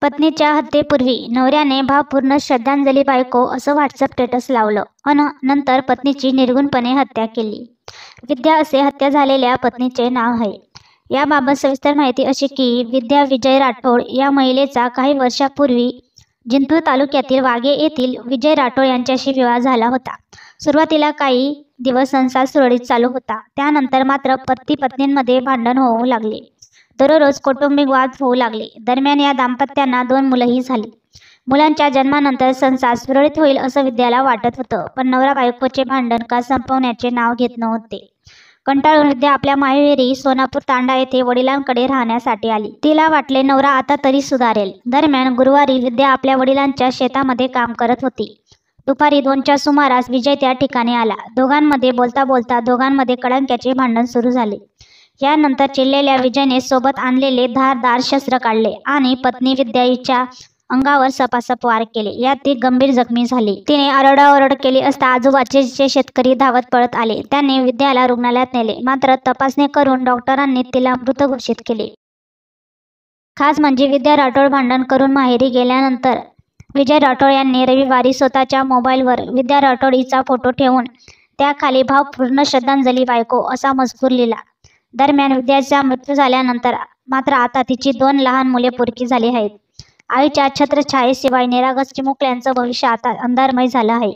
पत्नीच्या हत्येपूर्वी नवऱ्याने भावपूर्ण श्रद्धांजली बायको असं व्हॉट्सअप स्टेटस लावलं अन नंतर पत्नीची निर्गुणपणे हत्या केली. विद्या असे हत्या झालेल्या पत्नीचे नाव आहे. याबाबत सविस्तर माहिती अशी की विद्या विजय राठोड या महिलेचा काही वर्षापूर्वी जिंतूर तालुक्यातील वाघे येथील विजय राठोड यांच्याशी विवाह झाला होता. सुरुवातीला काही दिवस संसार सुरळीत चालू होता. त्यानंतर मात्र पती पत्नींमध्ये भांडण होऊ लागले. दररोज कौटुंबिक वाद होऊ लागले. दरम्यान या दाम्पत्यांना 2 मुलंही झाली. मुलांच्या जन्मानंतर संसार सुरळीत होईल असं विद्याला वाटत होतं, पण नवरा बायकोचे भांडण का संपवण्याचे नाव घेत नव्हते. कंटाळून विद्या आपल्या माहेरी सोनापूर तांडा येथे वडिलांकडे राहण्यासाठी आली. तिला वाटले नवरा आता तरी सुधारेल. दरम्यान गुरुवारी विद्या आपल्या वडिलांच्या शेतामध्ये काम करत होती. दुपारी 2च्या सुमारास विजय त्या ठिकाणी आला. दोघांमध्ये बोलता बोलता दोघांमध्ये कडाक्याचे भांडण सुरू झाले. यानंतर चिडलेल्या विजयने सोबत आणलेले धारदार शस्त्र काढले आणि पत्नी विद्या हिच्या अंगावर सपासप वार केले. यात ती गंभीर जखमी झाली. तिने आरडाओरड केली असता आजूबाजूचे शेतकरी धावत पळत आले. त्यांनी विद्याला रुग्णालयात नेले, मात्र तपासणी करून डॉक्टरांनी तिला मृत घोषित केले. खास म्हणजे विद्या राठोड भांडण करून माहेरी गेल्यानंतर विजय राठोड यांनी रविवारी स्वतःच्या मोबाईलवर विद्या राठोड हिचा फोटो ठेवून त्याखाली भावपूर्ण श्रद्धांजली बायको असा मजकूर लिहिला. दरम्यान विद्याचा मृत्यू झाल्यानंतर मात्र आता तिची 2 लहान मुले पोरकी झाली आहेत. आईच्या छत्रछायेशिवाय निरागस चिमुकल्यांचं भविष्य आता अंधारमय झालं आहे.